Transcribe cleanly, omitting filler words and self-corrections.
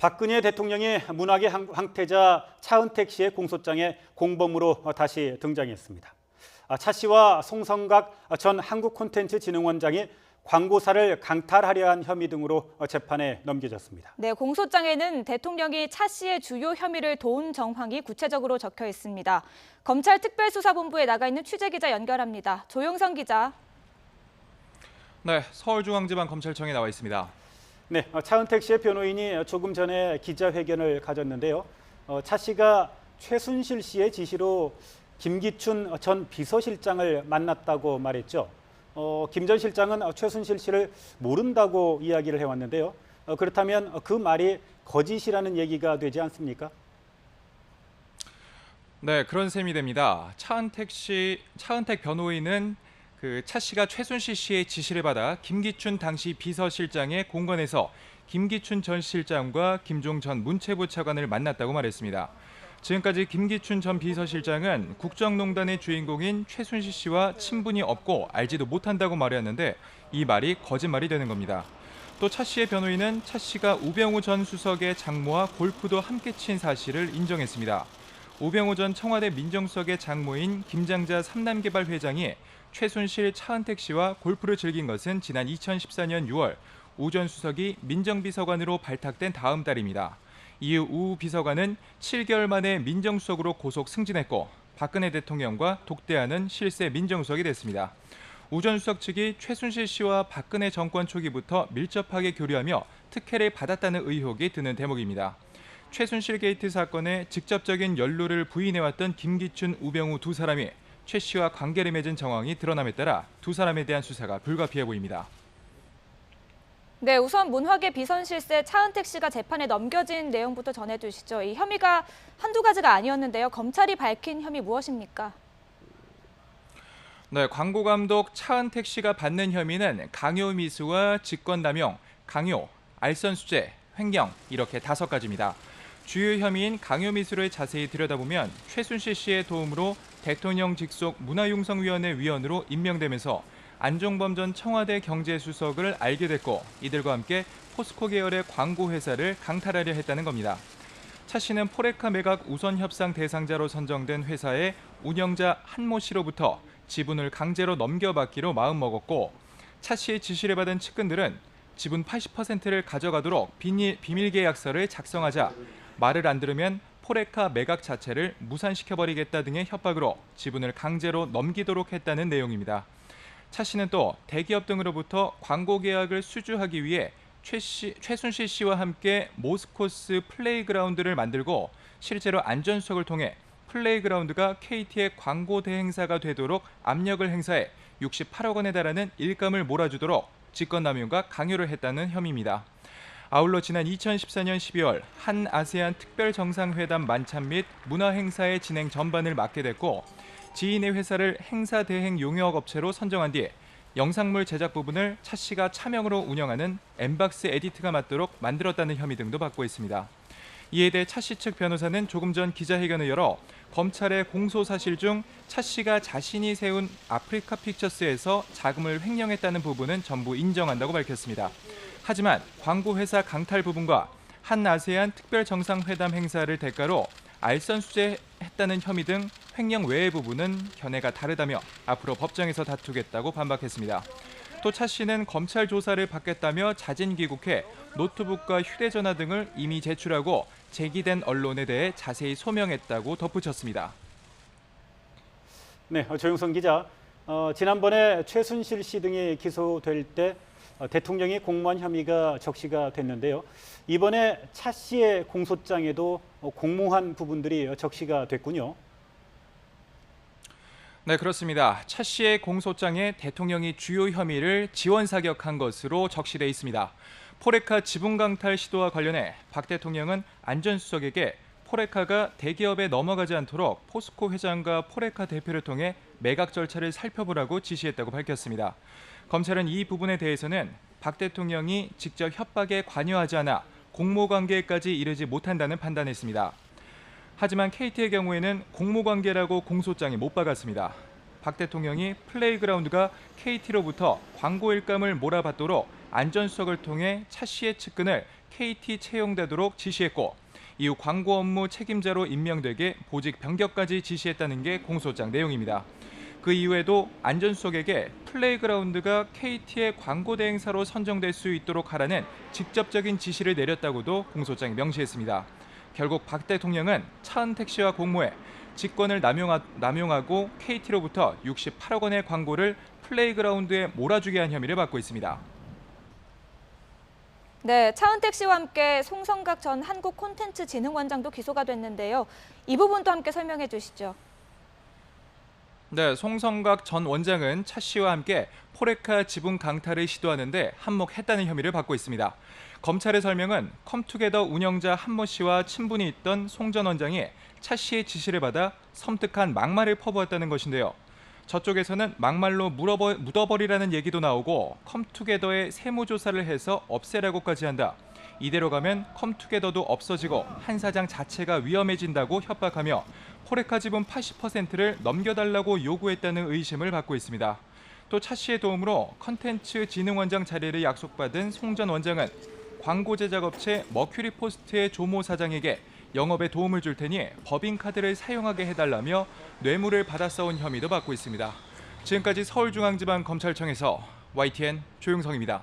박근혜 대통령이 문학의 황태자 차은택 씨의 공소장에 공범으로 다시 등장했습니다. 차 씨와 송성각 전 한국콘텐츠진흥원장이 광고사를 강탈하려 한 혐의 등으로 재판에 넘겨졌습니다. 네, 공소장에는 대통령이 차 씨의 주요 혐의를 도운 정황이 구체적으로 적혀 있습니다. 검찰 특별수사본부에 나가 있는 취재기자 연결합니다. 조용성 기자. 네, 서울중앙지방검찰청에 나와 있습니다. 네, 차은택 씨의 변호인이 조금 전에 기자회견을 가졌는데요. 차 씨가 최순실 씨의 지시로 김기춘 전 비서실장을 만났다고 말했죠. 김 전 실장은 최순실 씨를 모른다고 이야기를 해왔는데요. 그렇다면 그 말이 거짓이라는 얘기가 되지 않습니까? 네, 그런 셈이 됩니다. 차은택 변호인은 차 씨가 최순실 씨의 지시를 받아 김기춘 당시 비서실장의 공관에서 김기춘 전 실장과 김종 전 문체부 차관을 만났다고 말했습니다. 지금까지 김기춘 전 비서실장은 국정농단의 주인공인 최순실 씨와 친분이 없고 알지도 못한다고 말했는데 이 말이 거짓말이 되는 겁니다. 또 차 씨의 변호인은 차 씨가 우병우 전 수석의 장모와 골프도 함께 친 사실을 인정했습니다. 우병우 전 청와대 민정수석의 장모인 김장자 삼남개발 회장이 최순실, 차은택 씨와 골프를 즐긴 것은 지난 2014년 6월 우 전 수석이 민정비서관으로 발탁된 다음 달입니다. 이후 우 비서관은 7개월 만에 민정수석으로 고속 승진했고 박근혜 대통령과 독대하는 실세 민정수석이 됐습니다. 우 전 수석 측이 최순실 씨와 박근혜 정권 초기부터 밀접하게 교류하며 특혜를 받았다는 의혹이 드는 대목입니다. 최순실 게이트 사건에 직접적인 연루를 부인해왔던 김기춘, 우병우 두 사람이 최 씨와 관계를 맺은 정황이 드러남에 따라 두 사람에 대한 수사가 불가피해 보입니다. 네, 우선 문화계 비선실세 차은택 씨가 재판에 넘겨진 내용부터 전해주시죠. 이 혐의가 한두 가지가 아니었는데요. 검찰이 밝힌 혐의 무엇입니까? 네, 광고감독 차은택 씨가 받는 혐의는 강요미수와 직권남용, 강요, 알선수재, 횡령 이렇게 5가지입니다. 주요 혐의인 강요미수를 자세히 들여다보면 최순실 씨의 도움으로 대통령 직속 문화융성위원회 위원으로 임명되면서 안종범 전 청와대 경제수석을 알게 됐고 이들과 함께 포스코 계열의 광고회사를 강탈하려 했다는 겁니다. 차 씨는 포레카 매각 우선 협상 대상자로 선정된 회사의 운영자 한모 씨로부터 지분을 강제로 넘겨받기로 마음먹었고 차 씨의 지시를 받은 측근들은 지분 80%를 가져가도록 비밀계약서를 작성하자 말을 안 들으면 포레카 매각 자체를 무산시켜버리겠다 등의 협박으로 지분을 강제로 넘기도록 했다는 내용입니다. 차 씨는 또 대기업 등으로부터 광고 계약을 수주하기 위해 최순실 씨와 함께 모스코스 플레이그라운드를 만들고 실제로 안전수석을 통해 플레이그라운드가 KT의 광고 대행사가 되도록 압력을 행사해 68억 원에 달하는 일감을 몰아주도록 직권남용과 강요를 했다는 혐의입니다. 아울러 지난 2014년 12월 한 아세안 특별정상회담 만찬 및 문화행사의 진행 전반을 맡게 됐고 지인의 회사를 행사 대행 용역 업체로 선정한 뒤 영상물 제작 부분을 차 씨가 차명으로 운영하는 엠박스 에디트가 맡도록 만들었다는 혐의 등도 받고 있습니다. 이에 대해 차 씨 측 변호사는 조금 전 기자회견을 열어 검찰의 공소 사실 중 차 씨가 자신이 세운 아프리카 픽처스에서 자금을 횡령했다는 부분은 전부 인정한다고 밝혔습니다. 하지만 광고회사 강탈 부분과 한 아세안 특별정상회담 행사를 대가로 알선수재했다는 혐의 등 횡령 외의 부분은 견해가 다르다며 앞으로 법정에서 다투겠다고 반박했습니다. 또 차 씨는 검찰 조사를 받겠다며 자진 귀국해 노트북과 휴대전화 등을 이미 제출하고 제기된 언론에 대해 자세히 소명했다고 덧붙였습니다. 네, 조용성 기자. 지난번에 최순실 씨 등이 기소될 때 대통령이 공모한 혐의가 적시가 됐는데요. 이번에 차 씨의 공소장에도 공모한 부분들이 적시가 됐군요. 네, 그렇습니다. 차 씨의 공소장에 대통령이 주요 혐의를 지원 사격한 것으로 적시돼 있습니다. 포레카 지분 강탈 시도와 관련해 박 대통령은 안 전 수석에게 포레카가 대기업에 넘어가지 않도록 포스코 회장과 포레카 대표를 통해 매각 절차를 살펴보라고 지시했다고 밝혔습니다. 검찰은 이 부분에 대해서는 박 대통령이 직접 협박에 관여하지 않아 공모관계까지 이르지 못한다는 판단했습니다. 하지만 KT의 경우에는 공모관계라고 공소장에 못 박았습니다. 박 대통령이 플레이그라운드가 KT로부터 광고 일감을 몰아받도록 안전수석을 통해 차 씨의 측근을 KT 채용되도록 지시했고 이후 광고 업무 책임자로 임명되게 보직 변경까지 지시했다는 게 공소장 내용입니다. 그 이후에도 안전수석에게 플레이그라운드가 KT의 광고 대행사로 선정될 수 있도록 하라는 직접적인 지시를 내렸다고도 공소장에 명시했습니다. 결국 박 대통령은 차은택 씨와 공모해 직권을 남용하고 KT로부터 68억 원의 광고를 플레이그라운드에 몰아주게 한 혐의를 받고 있습니다. 네, 차은택 씨와 함께 송성각 전 한국콘텐츠진흥원장도 기소가 됐는데요. 이 부분도 함께 설명해 주시죠. 네, 송성각 전 원장은 차 씨와 함께 포레카 지분 강탈을 시도하는데 한몫했다는 혐의를 받고 있습니다. 검찰의 설명은 컴투게더 운영자 한모 씨와 친분이 있던 송 전 원장이 차 씨의 지시를 받아 섬뜩한 막말을 퍼부었다는 것인데요. 저쪽에서는 막말로 묻어버리라는 얘기도 나오고 컴투게더에 세무조사를 해서 없애라고까지 한다. 이대로 가면 컴투게더도 없어지고 한 사장 자체가 위험해진다고 협박하며 포레카 지분 80%를 넘겨달라고 요구했다는 의심을 받고 있습니다. 또 차 씨의 도움으로 컨텐츠진흥원장 자리를 약속받은 송 전 원장은 광고 제작업체 머큐리포스트의 조모 사장에게 영업에 도움을 줄 테니 법인카드를 사용하게 해달라며 뇌물을 받아싸운 혐의도 받고 있습니다. 지금까지 서울중앙지방검찰청에서 YTN 조용성입니다.